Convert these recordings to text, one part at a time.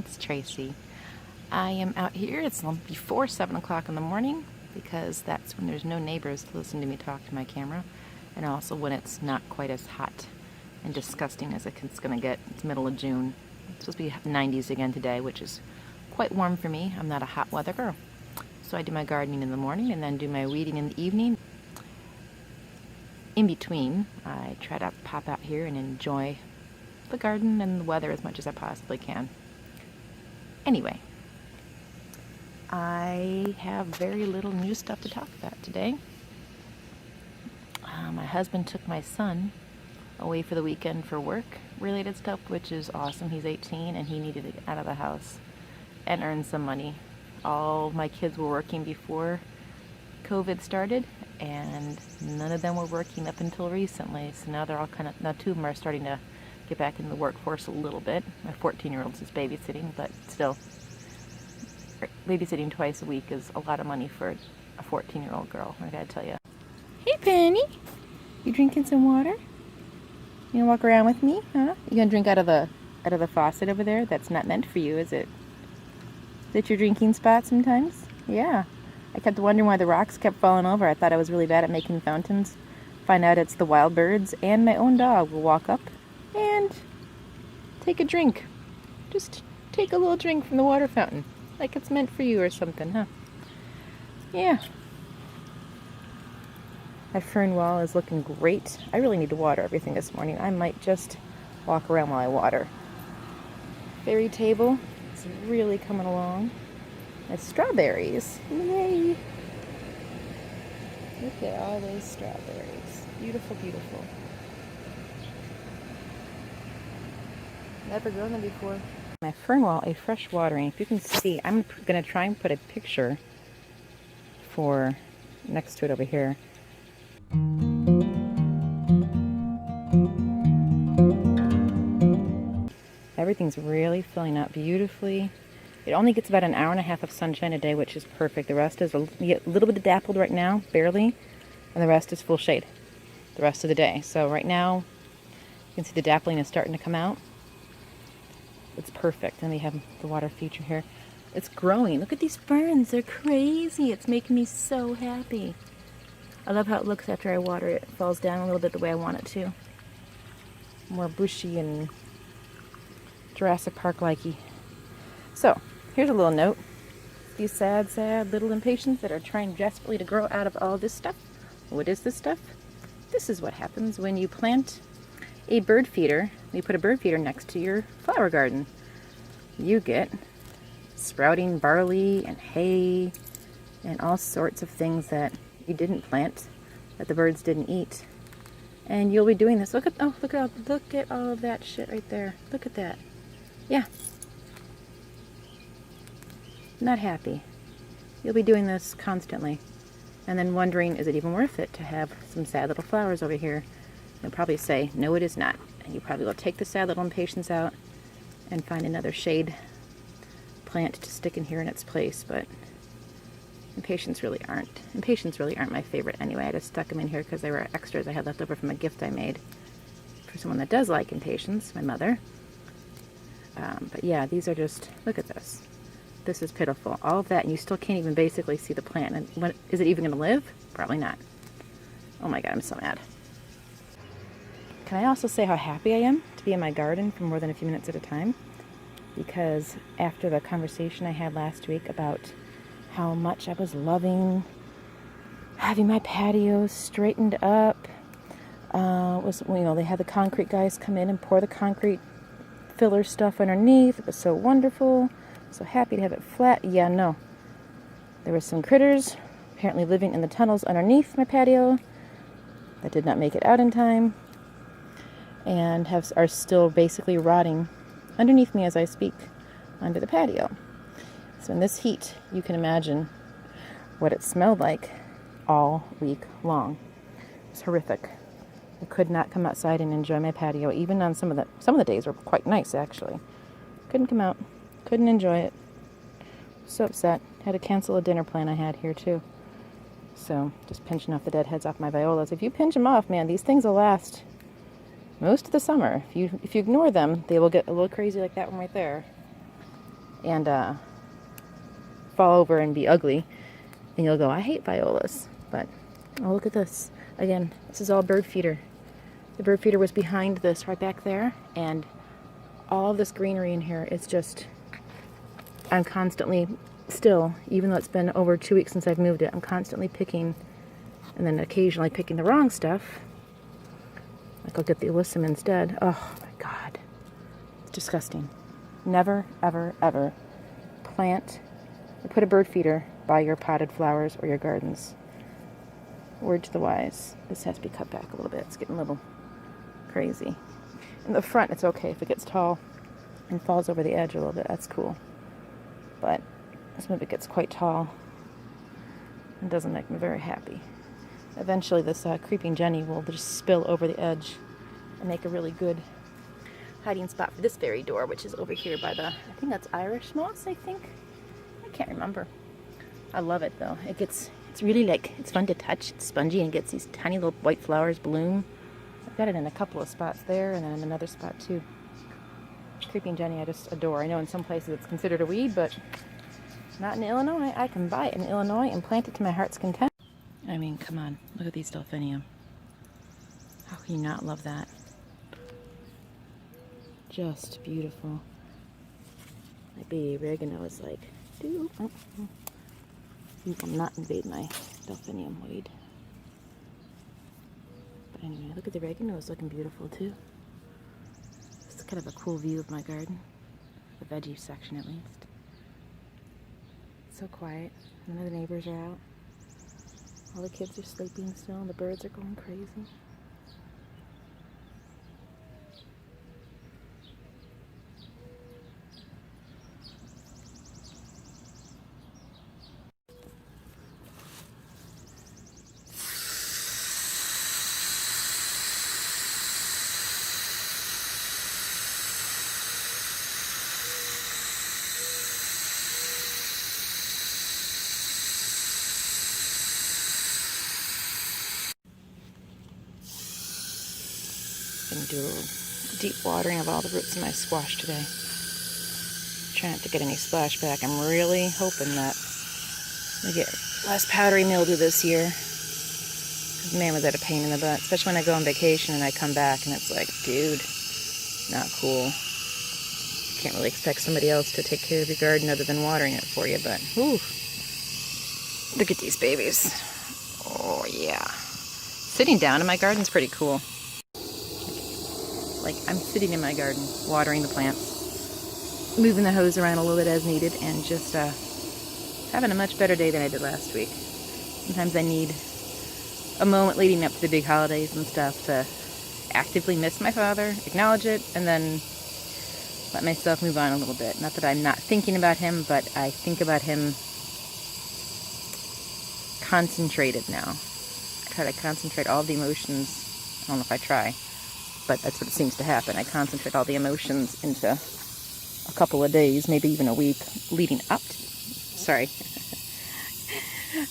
it's Tracy. I am out here. It's before 7 o'clock in the morning because that's when there's no neighbors to listen to me talk to my camera, and also when it's not quite as hot and disgusting as it's going to get. It's middle of June. It's supposed to be 90s again today, which is quite warm for me. I'm not a hot weather girl. So I do my gardening in the morning and then do my weeding in the evening. In between, I try to pop out here and enjoy the garden and the weather as much as I possibly can. Anyway, I have very little new stuff to talk about today. My husband took my son away for the weekend for work-related stuff, which is awesome. He's 18 and he needed to get out of the house and earn some money. All my kids were working before COVID started, and none of them were working up until recently. So now they're all now two of them are starting to get back into the workforce a little bit. My 14-year-old is babysitting, but still, babysitting twice a week is a lot of money for a 14-year-old girl, I gotta tell you. Hey Penny, you drinking some water? You gonna walk around with me, huh? You gonna drink out of the faucet over there? That's not meant for you, is it? Is it your drinking spot sometimes? Yeah. I kept wondering why the rocks kept falling over. I thought I was really bad at making fountains. Find out it's the wild birds and my own dog will walk up and take a drink. Just take a little drink from the water fountain. Like it's meant for you or something, huh? Yeah. My fern wall is looking great. I really need to water everything this morning. I might just walk around while I water. Fairy table is really coming along. My strawberries. Yay! Look at all those strawberries. Beautiful, beautiful. Never grown them before. My fern wall, a fresh watering. If you can see, I'm going to try and put a picture for next to it over here. Everything's really filling up beautifully. It only gets about an hour and a half of sunshine a day, which is perfect. The rest is a little bit dappled right now, barely, and the rest is full shade the rest of the day. So right now, you can see the dappling is starting to come out. It's perfect. And we have the water feature here. It's growing. Look at these ferns. They're crazy. It's making me so happy. I love how it looks after I water it. It falls down a little bit the way I want it to. More bushy and Jurassic Park-likey. So, here's a little note. These sad, sad little impatiens that are trying desperately to grow out of all this stuff. What is this stuff? This is what happens when you plant a bird feeder. You put a bird feeder next to your flower garden. You get sprouting barley and hay and all sorts of things that you didn't plant, that the birds didn't eat. And you'll be doing this. Look at all of that shit right there. Look at that. Yeah. Not happy. You'll be doing this constantly. And then wondering, is it even worth it to have some sad little flowers over here? You'll probably say, no it is not. And you probably will take the sad little impatiens out and find another shade plant to stick in here in its place. But impatiens really aren't my favorite anyway. I just stuck them in here because they were extras I had left over from a gift I made for someone that does like impatiens, my mother. But yeah, these are just, look at this. This is pitiful. All of that, and you still can't even basically see the plant. And when, is it even going to live? Probably not. Oh my god, I'm so mad. Can I also say how happy I am to be in my garden for more than a few minutes at a time? Because after the conversation I had last week about how much I was loving having my patio straightened up, they had the concrete guys come in and pour the concrete filler stuff underneath. It was so wonderful. So happy to have it flat. Yeah, no. There were some critters apparently living in the tunnels underneath my patio that did not make it out in time and are still basically rotting underneath me as I speak under the patio. So in this heat, you can imagine what it smelled like all week long. It was horrific. I could not come outside and enjoy my patio, even on some of the days were quite nice actually. Couldn't come out. Couldn't enjoy it. So upset. Had to cancel a dinner plan I had here too. So just pinching off the dead heads off my violas. If you pinch them off, man, these things will last most of the summer. If you ignore them, they will get a little crazy like that one right there. and fall over and be ugly. And you'll go, I hate violas. But, oh, look at this. Again, this is all bird feeder. The bird feeder was behind this, right back there. And all of this greenery in here is just, I'm constantly still, even though it's been over 2 weeks since I've moved it, I'm constantly picking, and then occasionally picking the wrong stuff. Like I'll get the alyssum instead. Oh my God. It's disgusting. Never, ever, ever plant or put a bird feeder by your potted flowers or your gardens. Word to the wise. This has to be cut back a little bit. It's getting a little crazy. In the front, it's okay if it gets tall and falls over the edge a little bit. That's cool. But some of it gets quite tall and doesn't make me very happy. Eventually, this creeping Jenny will just spill over the edge and make a really good hiding spot for this fairy door, which is over here by the, I think that's Irish moss, I think. I can't remember. I love it though. It's really like, it's fun to touch. It's spongy and gets these tiny little white flowers bloom. I've got it in a couple of spots there and then in another spot too. Creeping Jenny I just adore. I know in some places it's considered a weed, but not in Illinois. I can buy it in Illinois and plant it to my heart's content. I mean, come on. Look at these delphinium. How can you not love that? Just beautiful. My baby oregano is like, dude, I will not invade my delphinium weed. But anyway, look at the oregano. It's looking beautiful too. It's kind of a cool view of my garden. The veggie section at least. It's so quiet. None of the neighbors are out. All the kids are sleeping still, and the birds are going crazy. Gonna do a little deep watering of all the roots in my squash today. Try not to get any splashback. I'm really hoping that we get less powdery mildew this year. Because man, was that a pain in the butt. Especially when I go on vacation and I come back and it's like, dude, not cool. Can't really expect somebody else to take care of your garden other than watering it for you, but whew. Look at these babies. Oh yeah. Sitting down in my garden's pretty cool. Like, I'm sitting in my garden, watering the plants, moving the hose around a little bit as needed, and just having a much better day than I did last week. Sometimes I need a moment leading up to the big holidays and stuff to actively miss my father, acknowledge it, and then let myself move on a little bit. Not that I'm not thinking about him, but I think about him concentrated now. I try to concentrate all the emotions. I don't know if I try. But that's what it seems to happen. I concentrate all the emotions into a couple of days, maybe even a week leading up to, sorry.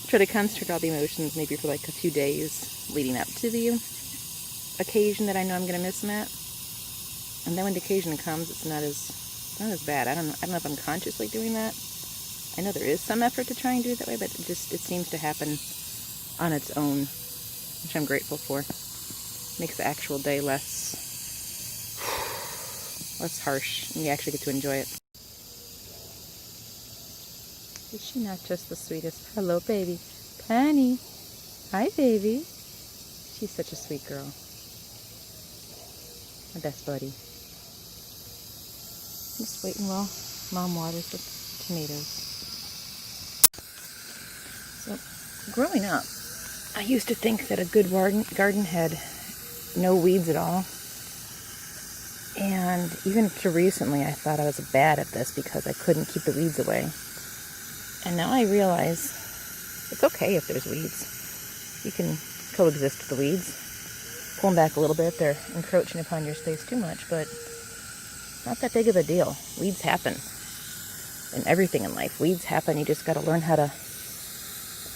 Try to concentrate all the emotions maybe for like a few days leading up to the occasion that I know I'm going to miss him at. And then when the occasion comes, it's not as bad. I don't know if I'm consciously doing that. I know there is some effort to try and do it that way, but it seems to happen on its own, which I'm grateful for. Makes the actual day less harsh, and you actually get to enjoy it. Is she not just the sweetest? Hello, baby. Penny. Hi, baby. She's such a sweet girl. My best buddy. Just waiting while Mom waters the tomatoes. So, growing up, I used to think that a good garden had no weeds at all. And even to recently, I thought I was bad at this because I couldn't keep the weeds away. And now I realize it's okay if there's weeds. You can coexist with the weeds. Pull them back a little bit if they're encroaching upon your space too much, but not that big of a deal. Weeds happen. In everything in life, weeds happen. You just got to learn how to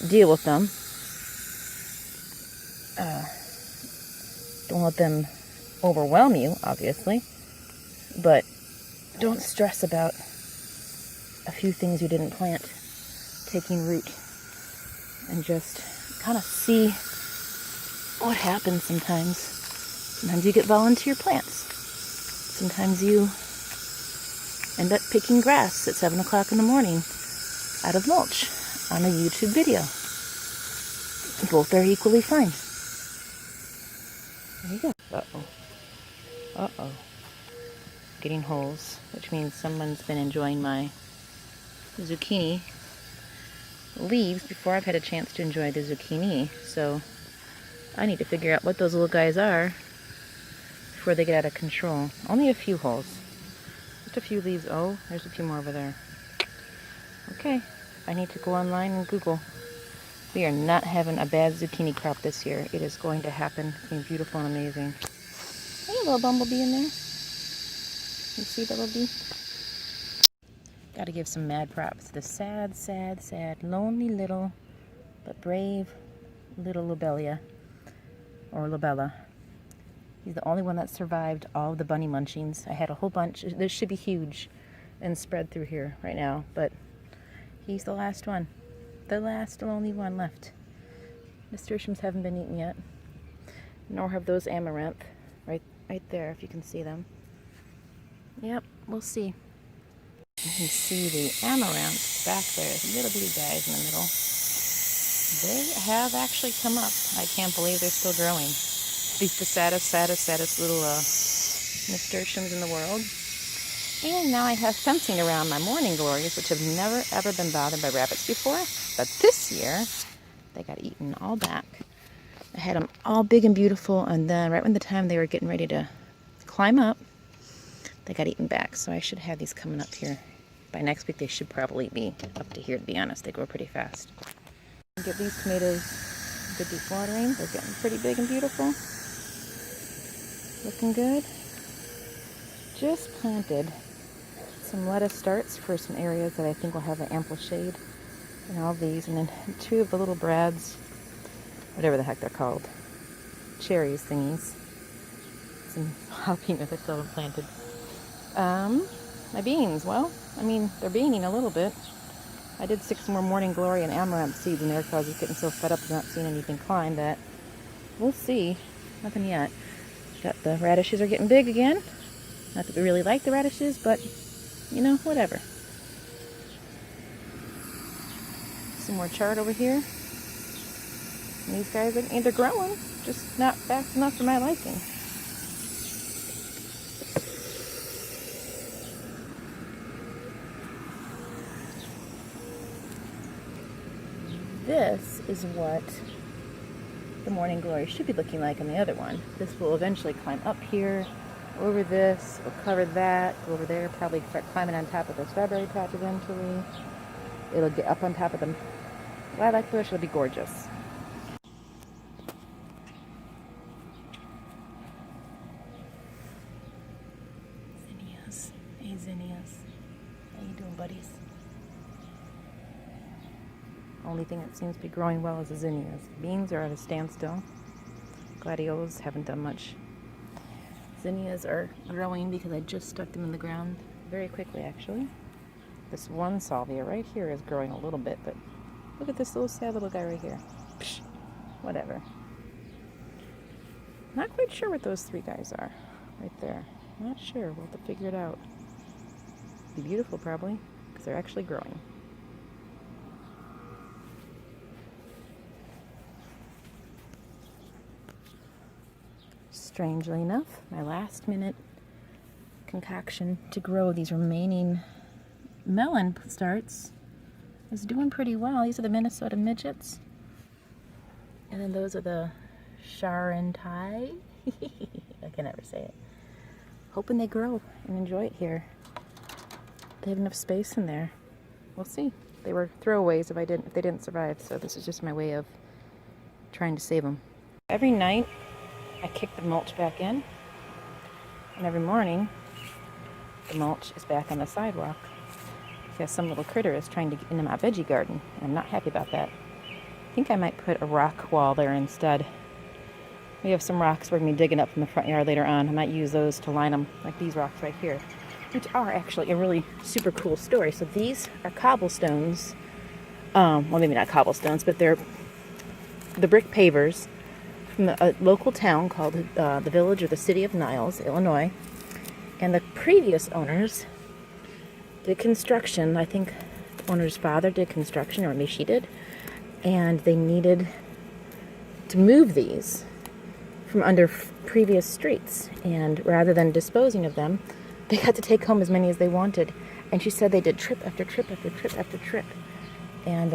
deal with them. Don't let them overwhelm you, obviously, but don't stress about a few things you didn't plant taking root and just kind of see what happens sometimes. Sometimes you get volunteer plants. Sometimes you end up picking grass at 7 o'clock in the morning out of mulch on a YouTube video. Both are equally fine. There you go. Uh-oh. Uh-oh. Getting holes, which means someone's been enjoying my zucchini leaves before I've had a chance to enjoy the zucchini. So I need to figure out what those little guys are before they get out of control. Only a few holes. Just a few leaves. Oh, there's a few more over there. Okay, I need to go online and Google. We are not having a bad zucchini crop this year. It is going to happen. It's going to be beautiful and amazing. Hey, little bumblebee in there. You see the little bee? Got to give some mad props to the sad, sad, sad, lonely little, but brave little lobelia, or lobella. He's the only one that survived all of the bunny munchings. I had a whole bunch. This should be huge and spread through here right now, but he's the last one. The last lonely one left. Nasturtiums haven't been eaten yet, nor have those amaranth right there, if you can see them. Yep, we'll see. You can see the amaranth back there, the little bitty guys in the middle. They have actually come up. I can't believe they're still growing. These the saddest little nasturtiums in the world. And now I have fencing around my morning glories, which have never ever been bothered by rabbits before. But this year, they got eaten all back. I had them all big and beautiful, and then right when the time they were getting ready to climb up, they got eaten back. So I should have these coming up here. By next week, they should probably be up to here, to be honest. They grow pretty fast. Give these tomatoes good deep watering. They're getting pretty big and beautiful. Looking good. Just planted some lettuce starts for some areas that I think will have an ample shade. And all these, and then 2 of the little Brad's, whatever the heck they're called, cherries thingies. Some jalapenos I still haven't planted. My beans, well, I mean, they're beaning a little bit. I did 6 more morning glory and amaranth seeds in there because I was just getting so fed up with not seeing anything climb that we'll see. Nothing yet. Got the radishes are getting big again. Not that we really like the radishes, but you know, whatever. Some more chard over here. And these guys they're growing, just not fast enough for my liking. This is what the morning glory should be looking like on the other one. This will eventually climb up here, over this, we'll cover that, go over there, probably start climbing on top of the strawberry patch eventually. It'll get up on top of the lilac bush. It'll be gorgeous. Zinnias. Hey, zinnias. How you doing, buddies? Only thing that seems to be growing well is the zinnias. Beans are at a standstill. Gladiolas haven't done much. Zinnias are growing because I just stuck them in the ground very quickly, actually. This one salvia right here is growing a little bit, but look at this little sad little guy right here. Psh, whatever. Not quite sure what those 3 guys are right there. Not sure. We'll have to figure it out. Be beautiful, probably, because they're actually growing. Strangely enough, my last minute concoction to grow these remaining melon starts is doing pretty well. These are the Minnesota midgets. And then those are the Charentai. I can never say it. Hoping they grow and enjoy it here. They have enough space in there. We'll see. They were throwaways if they didn't survive, so this is just my way of trying to save them. Every night I kick the mulch back in, and every morning the mulch is back on the sidewalk because some little critter is trying to get into my veggie garden, and I'm not happy about that. I think I might put a rock wall there instead. We have some rocks we're going to be digging up from the front yard later on. I might use those to line them, like these rocks right here. which are actually a really super cool story. So these are cobblestones. Well, maybe not cobblestones, but they're the brick pavers from a local town called the village or the city of Niles, Illinois. And the previous owners did construction. I think the owner's father did construction, or maybe she did. And they needed to move these from under previous streets. And rather than disposing of them, they got to take home as many as they wanted. And she said they did trip after trip after trip after trip. And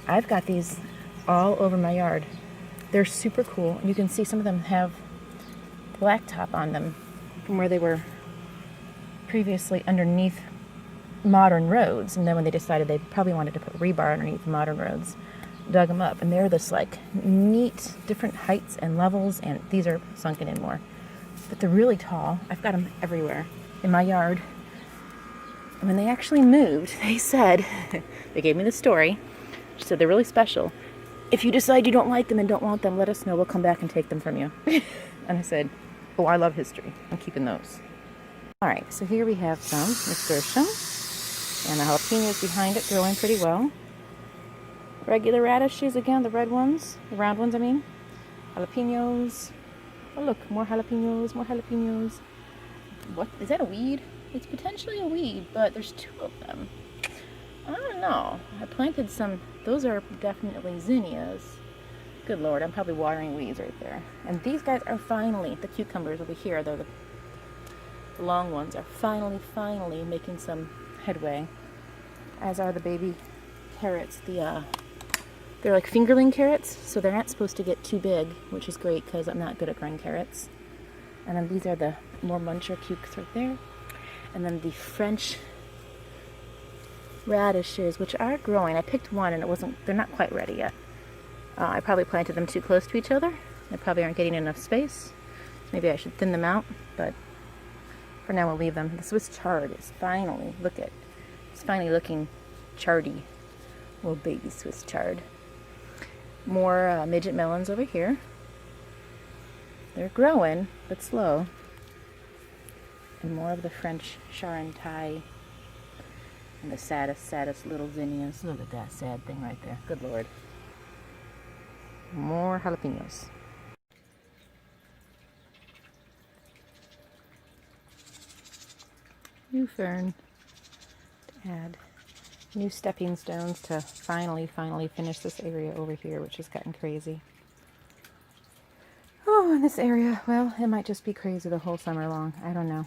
I've got these all over my yard. They're super cool. You can see some of them have blacktop on them from where they were previously underneath modern roads. And then when they decided they probably wanted to put rebar underneath modern roads, dug them up. And they're this like neat different heights and levels, and these are sunken in more. But they're really tall. I've got them everywhere in my yard. And when they actually moved, they said, they gave me the story. She said they're really special. If you decide you don't like them and don't want them, let us know. We'll come back and take them from you. And I said, oh, I love history. I'm keeping those. All right, so here we have some nasturtium. And the jalapenos behind it growing pretty well. Regular radishes again, the red ones. The round ones, I mean. Jalapenos. Oh, look, more jalapenos, more jalapenos. What? Is that a weed? It's potentially a weed, but there's two of them. I don't know. I planted some. Those are definitely zinnias. Good Lord, I'm probably watering weeds right there. And these guys are finally, the cucumbers over here, they're the long ones, are finally making some headway. As are the baby carrots. They're like fingerling carrots, so they're not supposed to get too big, which is great because I'm not good at growing carrots. And then these are the more muncher cukes right there. And then the French radishes, which are growing. I picked one and they're not quite ready yet. I probably planted them too close to each other. They probably aren't getting enough space. Maybe I should thin them out, but for now we'll leave them. The Swiss chard is finally, it's finally looking chardy. Little baby Swiss chard. More midget melons over here. They're growing, but slow. And more of the French Charentais. And the saddest little zinnias. Look at that sad thing right there. Good Lord. More jalapenos. New fern to add. New stepping stones to finally finish this area over here, which has gotten crazy. Oh, in this area, well, it might just be crazy the whole summer long. I don't know.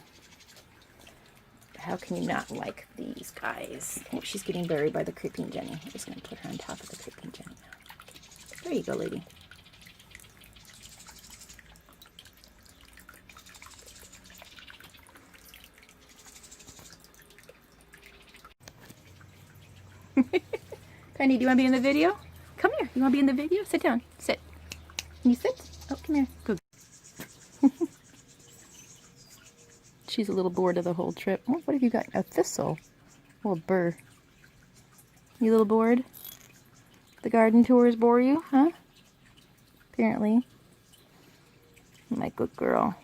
How can you not like these guys? Oh, she's getting buried by the creeping Jenny. I'm just going to put her on top of the creeping Jenny now. There you go, lady. Penny, do you want to be in the video? Come here. You want to be in the video? Sit down. Sit. Can you sit? Oh, come here. Good. She's a little bored of the whole trip. Oh, what have you got? A thistle. Oh, a burr. You a little bored? The garden tours bore you, huh? Apparently. My good girl.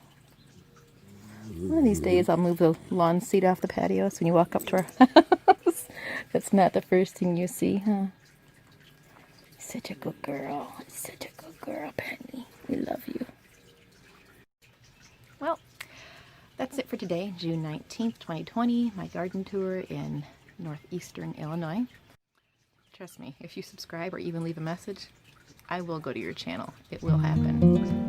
One of these days I'll move the lawn seat off the patio so when you walk up to our house, that's not the first thing you see, huh? Such a good girl. Such a good girl, Penny. We love you. Well, that's it for today, June 19th, 2020. My garden tour in northeastern Illinois. Trust me, if you subscribe or even leave a message, I will go to your channel. It will happen.